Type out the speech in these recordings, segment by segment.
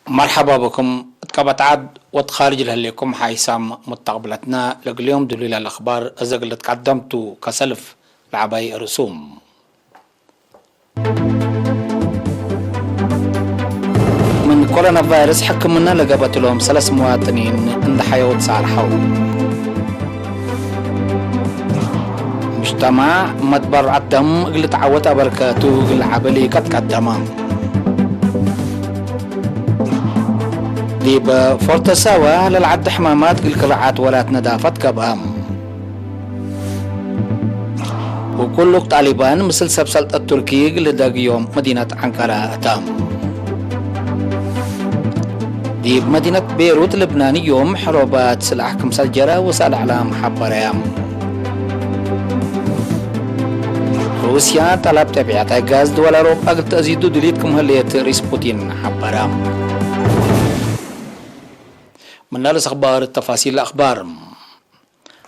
مرحبا بكم. اتقبت عاد وتخارج لكم حيسام مستقبلتنا لقليوم دليل الأخبار أزقلت قدمتو كسلف العباي رسوم. من كورونا فيروس حكمنا لقبت لهم 3 مواطنين عند حيوت صالحو. مجتمع متبرع الدم قلت عوت بركاتو قل عبلي قد قدمام ديب فورتساوا للعد حمامات قل كرعات ولات ندافت كبام وكل طالبان مثل سبسلت التركي قل داق يوم مدينة عنقرة أتام ديب مدينة بيروت لبناني يوم حروبات سلاح كمسال جرى وسال أعلام حبريام روسيا طلب تبعات غاز دول أوروبا قلت تزيدوا دليتكم هلية رئيس بوتين حبرام من نالس أخبار التفاصيل الأخبار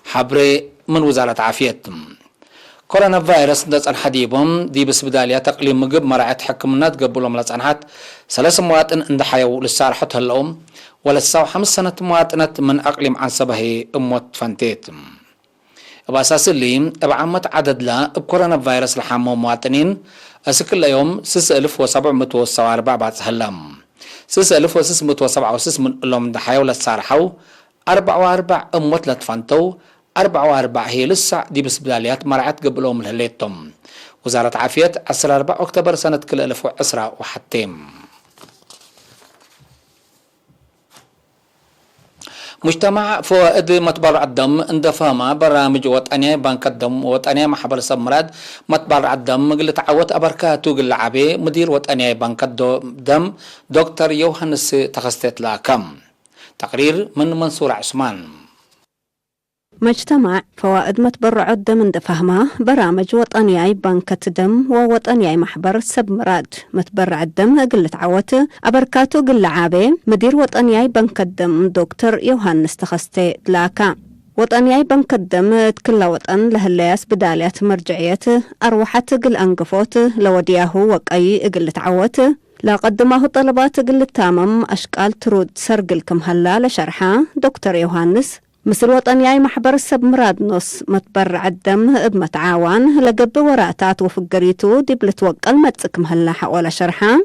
حبري من وزارة عافية كورونا فيروس دس الحديبهم دي بس بدالية تقليم مجب مرعت حكمنا تقبلهم لصنحات 3 مواطن عند حيو للسارحة هالأم ولساو 5 سنة مواطنة من أقليم عن سبهي أموت فانتيت بأساس اللي بعمت عدد لا بكورونا فيروس لحامو مواطنين أسكل يوم 6774 بعد هالأم 6667 من لهم دحيو للسارحو 44 أموت لتفانتو 44 هي لسه دي بس بداليات مرعت قبلهم لهليتهم وزارة عافية 14 أكتوبر سنة كل 1010 وحتيم مجتمع فوائد متبرع الدم اندفاما برامج وطنية بنك الدم وطنية محبر سمراد متبرع الدم قل تعوت أبركاتو قل عبي مدير وطنية بنك الدم دكتور يوهانس تخستت لاكم تقرير من منصور عثمان. مجتمع فوائد متبرع الدم اندفهما برامج وطنياي بنكة دم ووطنياي محبر سبمراد متبرع الدم قل تعوت أبركاتو قل عابي مدير وطنياي بنك الدم دكتور يوهانس تخستي دلاكا وطنياي بنك الدم تكل وطن لهاللياس بداليات مرجعية أروحت قل أنقفوت لودياهو وقاي قل تعوت لا قدمه طلبات قل التامم أشكال ترود سرقلكم هلا لشرحة دكتور يوهانس مثل وطنياي محبر السبمراد نص متبرع الدم بمتعاون لقب وراتات وفقريتو دي بلتوقل متسكم هلا حول شرحة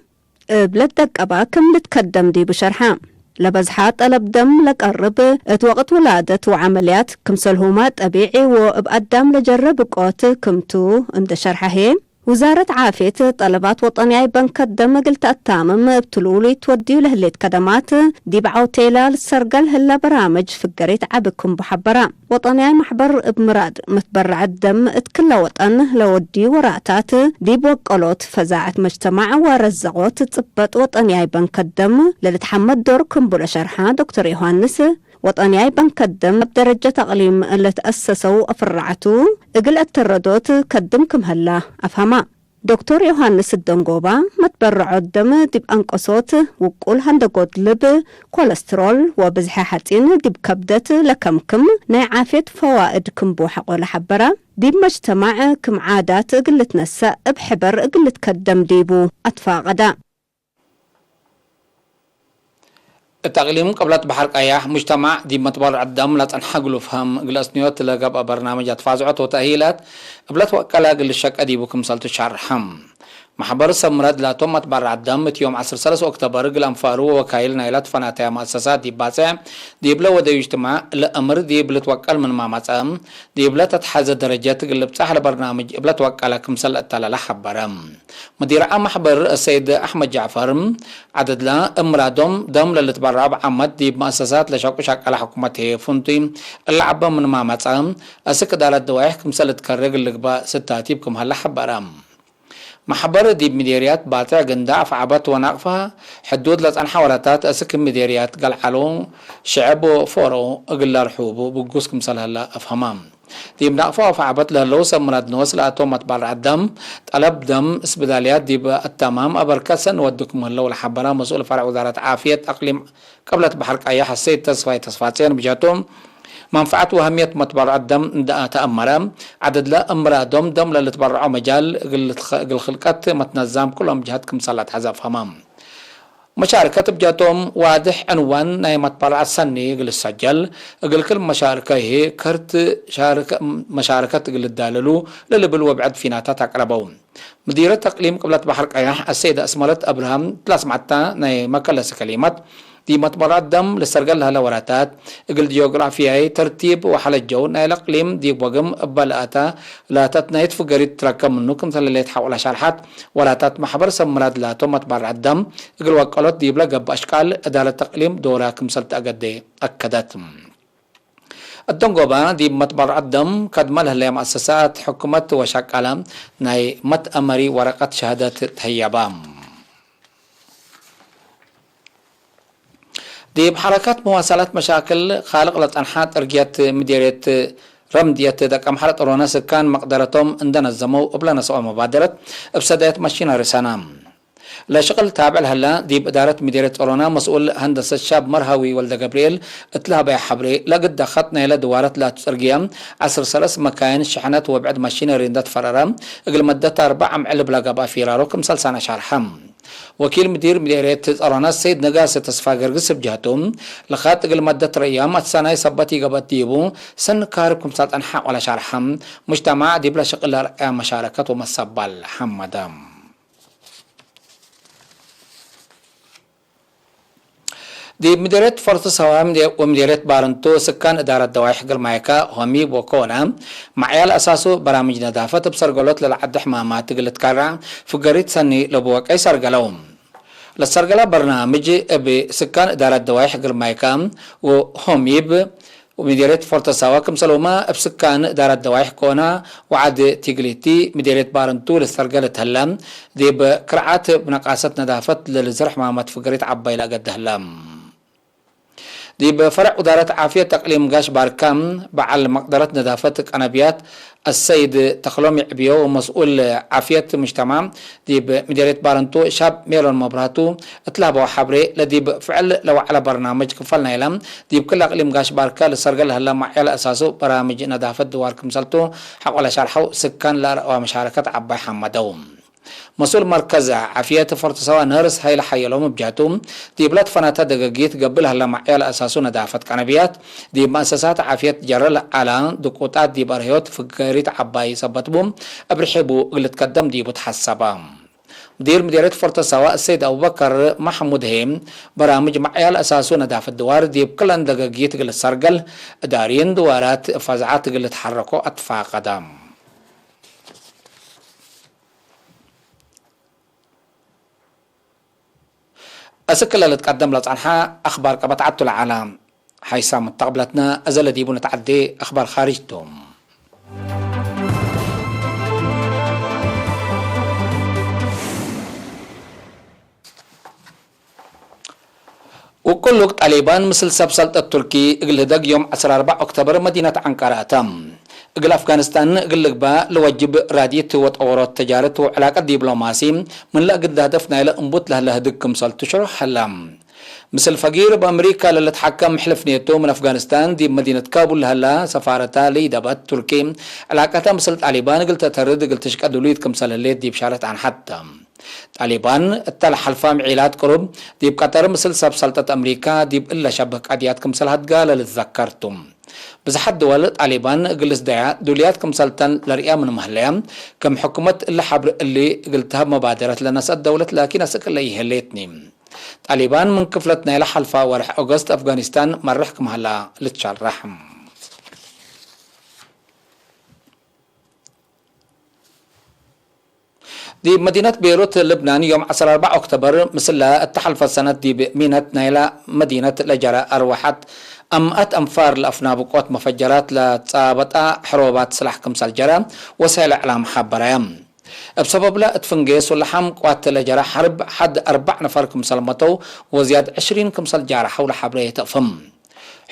بلدك أبا كم لتكدم دي بشرحة لبزحات طلب دم لقرب اتوقت ولادة وعمليات كمسلهومات طبيعي وبقدم لجرب قوت كمتو عند شرحة هي وزارة عافية طلبات وطنياي بنك الدم قلت التامم بتلولي توديو لهليت كدمات دي بعوتيلا للسرقل هلا برامج فقريت عبكم بحبرا وطنياي محبر بمراد متبرع الدم اتكلا وطن لودي وراتات دي بوقلوت فزاعة مجتمع ورزقوت تصبت وطنياي بنك الدم للتحمد دوركم بلا شرحة دكتور يوهانس وطنياي بنك الدم بدرجة تقليم اللي تأسسوا أفرعتو اقل التردوت كدمكم هلا أفهما دكتور يوهانس الدنقوبة متبرعوا الدم دب أنقصوت وقول هندقود لب كوليسترول وبزحة حتين دب كبدت لكمكم ناي عافية فوائدكم بوحق ولا حبرة ديب مجتمع كم عادات قلت نسا بحبر قلت كدم ديبو أطفا غدا التقليم قبلت بحر قياح مجتمع دي متبرع الدم لا تنحقلوا فهم قلس نيوت لقب برنامجات فازعات وتأهيلات قبلت وكلا قل الشك أديبكم سلت شرحم محبر سمرد لا توم متبرع الدم يوم 13 أكتوبر قل أنفارو وكايل نايلات فناتيا مؤسسات دي باسع دي بلا ودي اجتماع لأمر دي بلا توكل من ماماتام دي بلا تتحاز درجات قل بصح البرنامج بلا توكل كمسل التلا حبرم مدير عام محبر السيد أحمد جعفر عدد لا امرادهم دم للتبرع بعمد دي مؤسسات لشاق على حكومته فنتي اللعبة من ماماتام أسك دالت دوايح كمسل تكرق اللقبة ستاتي بكم هلا حبرم محبر دي مديريات باتع قندع فعبت ونقفها حدود لطن حوالاتات أسك مديريات قال حلو شعب فورو أقل الحوب بقوسكم سال هلا أفهمام دي بنقفها فعبت لهلو سمراد نوس لأتو متبرع الدم طلب دم اسبداليات دي التمام أبركسن ودكم هلو لحبرا مسؤول فرع وزارة عافية أقليم قبلت بحرق أي حسيت تصفيتين بجاتهم منفعة وأهمية متبرع الدم تأمر عدد لا أمرادهم دم اللي تبرعوا مجال الخلقات متنظم كلهم جهتكم صلاة حزف همام مشاركة بجاتهم واضح عنوان ناي مطبع السني قل السجل قل كل مشاركة هي كرت مشاركة قل الداللو للبل وبعد فيناتات أقربون مديرة تقليم قبلة بحر قياح السيدة اسمالت أبراهام تلاس معتا ناي مكالس كلمات دي مطبع الدم لسرقل هلا وراتات قل جيوغرافياي ترتيب وحل الجو ناي الأقليم دي بوغم بلاتا لا تتنايت فقريت تركم منو كم ثل اللي تحول شرحات ولا تتمحبر سمراد لا مطبع الدم قل وقالت دي بلا قب أشكال أدالة تقليم دورا كم سلت أقدي أكدت الدنقوبة دي مطبع الدم قد ماله لها مؤسسات حكومة وشكالة ناي متأمري ورقة شهادة تهيبام دي بحركات مواصلات مشاكل خالق لطنحات ارجيات مديرية رمدية دكام حالة رونا سكان مقدرتهم عندنا الزمو قبل نسوء مبادرة بسداية مشينا رسانام لا شغل تابع لهلا دي بإدارة مديرية رونا مسؤول هندسة شاب مرهوي ولد جبريل اتلها بيا حبري لقد دخلتنا إلى دوارة لا ترقيام عصر سلس مكاين شحنات وبعد مشينا ريندات فرارام اقل مدتها 4 معلب لقبا فيرارو كمسال سنة شرحم وكيل مديرية رونا السيد نقاس تصفى قرقس بجهتهم لخات اقل مدة ريام السنة يثبتي قبات ديبو سن كارب كمسال أنحاء ولا شرحم مجتمع دي بلا شغل مشاركة ومصبال حمدام دي مديرية فرصة هوام ومديرية بارنتو سكان إدارة دوايح قرمايكا همي وكونا معيال أساسو برامج نظافة بسرقلوت للعد حمامات قلت كارع فقريت سني لبوك أي سرقلوم للسرقلا برنامج بسكان إدارة دوايح قرمايكا وهمي ومديرية فرصة كم سلوما بسكان إدارة دوايح كونا وعد تيجليتي مديرية بارنتو للسرقلة هلام دي بكرعات بنقاسة نظافة للزرح حمامات فقريت عباي لقد هلام دي بفرع إدارة عافية تقليم قاش باركام بعل مقدرة نظافة قنابيات السيد تخلومي عبيو ومسؤول عافية مجتمع دي بمديرية بارنتو شاب ميلون مبراتو اطلابوا حبري لدي بفعل لو على برنامج كفلنا يلم دي بكل اقليم قاش باركا لسرقل هلا معيال اساسو برامج نظافة دوار كمسلتو حق ولا شرحو سكان لا ومشاركة عباي حمدوم مسؤول مركز عافية فرتصوا نرس هاي لحيلهم بجهتهم دي بلاد فناتا دقاقيت قبلها لما عيال أساسو ندافة قنبيات دي مؤسسات عافية جرل على دقوطات دي برهيوت فقريت عباي سبتبهم أبرحبو قلت قدم دي بتحسبام مديرية فرتصوا السيد أبو بكر محمود هيم برامج معيال أساسو ندافة دوار دي بكلن دقاقيت قلت سرقل دارين دوارات فزعات قلت حركو أطفا قدام أسكال اللي تقدم لطعنها أخبار كبتعدت العالم حيث متقبلتنا أزل ديبو نتعدي أخبار خارجتهم وكل وقت طالبان مثل سبسلة التركي اقل يوم 14 أكتوبر مدينة عنقرة اقل أفغانستان اقل لقبا لوجب رادية وطورات تجارة وعلاقة دبلوماسي من لا قد هدفنا إلى انبوت له دك مثل تشرح حلام مثل فقير بأمريكا اللي تحكم حلف نيتو من أفغانستان دي مدينة كابول هلا سفارتها ليدبت تركي علاقتها مثل طالبان قلت ترد قلت تشكد وليد كمثل الليل دي بشارة عن حتى طالبان التل حلفام عيلات قرب دي بقطر مثل سلطة أمريكا دي إلا شبك عديات كمثل هتقال لتذكرتم بزحد دول طالبان قلس دعاء دولياتكم سلطان لرئة من مهلية كم حكومة اللي حبر اللي قلتها مبادرة لناس الدولة لكن أسك اللي هليتني طالبان من كفلتنا إلى حلفة ورح أغسطس أفغانستان مرحكم هلا لتشرحم دي مدينة بيروت لبنان يوم 14 أكتوبر مثل التحالف السنة دي بمينة نايلة مدينة لجرة أروحت أمأت أنفار الأفناب وقوات مفجرات لتصابت حروبات سلاح كمسال جرى وسائل إعلام حبريم بسبب لا اتفنجيس واللحم قوات لجرى حرب حد 4 نفر كمسال متو وزياد 20 كمسال جرى حول حبرية تقفم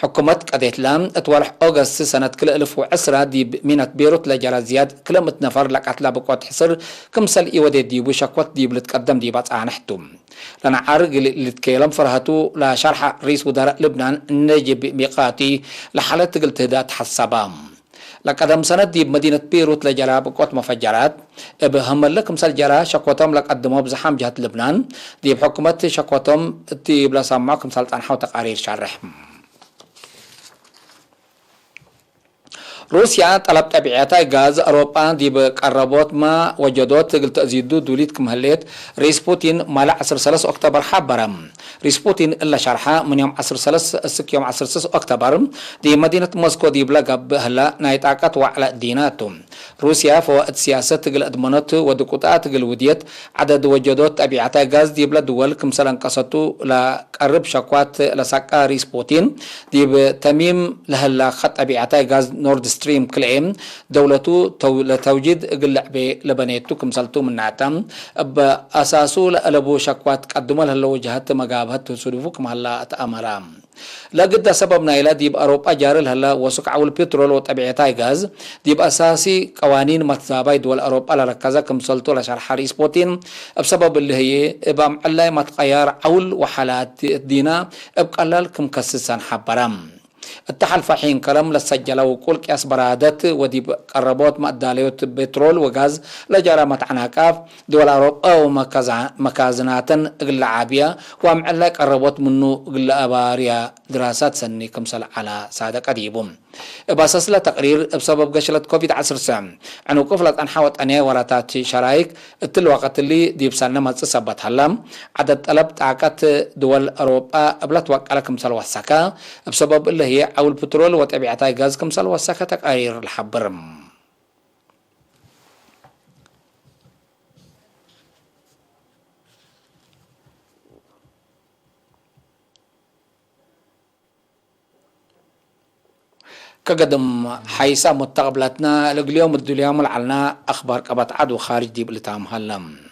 حكومة قضيت لام اتوارح أغسطس سنة كل 1010 دي مينة بيروت لجرى زياد كلمة نفر لقعت لابقوات حصر كمسال إيودي دي وشكوات دي بلتقدم دي بات نحتم لنا عارق اللي تكلم فرهتو لشرح رئيس وزراء لبنان نجيب ميقاتي لحالة قلت هدات حسابام لقدم سنة دي بمدينة بيروت لجلا بقوت مفجرات بهم لك مثل جلا شكوتهم لقدموا بزحام جهة لبنان دي بحكومة شكوتهم تي بلا سماك مثل تنحو تقارير شرح. روسيا طلب تبعيتها غاز أوروبا دي بقربوت ما وجدوت قلت أزيدو دوليت كمهليت رئيس بوتين مالا 13 أكتوبر حبرم رئيس بوتين إلا شرحة من يوم 13 يوم 16 أكتوبر دي مدينة موسكو دي بلغب هلا نايتاكت وعلى ديناتهم روسيا فوقت سياسة تقل أدمنت ودكوتات تقل وديت عدد وجدوت تبعيتها غاز دي بلا دول كمسلا انقصتو لقرب شكوات لساكا رئيس بوتين دي بتميم لهلا خط تبعيتها غاز نورد ستريم كلام دولته لتوجيد قلع لبنيتو كمسلتو من نعتم بأساسو لألبو شكوات قدموا لها وجهات مقابهات سلوفو كم هلا أتأمرام لقد سببنا إلى ديب أوروبا جارل هلا وسق عول بترول وطبيعتها غاز ديب أساسي قوانين متزابي دول أوروبا لركزة كمسلتو لشرح رئيس بوتين بسبب اللي هي إبام الله متغير عول وحالات دينا بقلال كم كسسان حبرام التحالف حين كلام لسجلوا كل كاس برادات ودي قربوت مقداليوت بترول وغاز لجرامة عناكاف دول أوروبا ومكازنات قل عابية ومعلا قربوت منه قل أباريا دراسات سنة كمسل على سادة قريبهم باساس تقرير بسبب قشلة كوفيد 19 عنو كفلت أنحوت أنيا وراتات شرايك الوقت اللي دي بسالنا ما تصبت هلام عدد طلب تعاقات دول أوروبا قبلت وقالة كمسل وسكا بسبب اللي هي أو البترول وطبيعتها غاز كمسل وسكا تقارير الحبرم كقدم حيسا متقبلتنا اليوم الدوليوم العلنا أخبار قبط عدو خارج دي بلتام هلم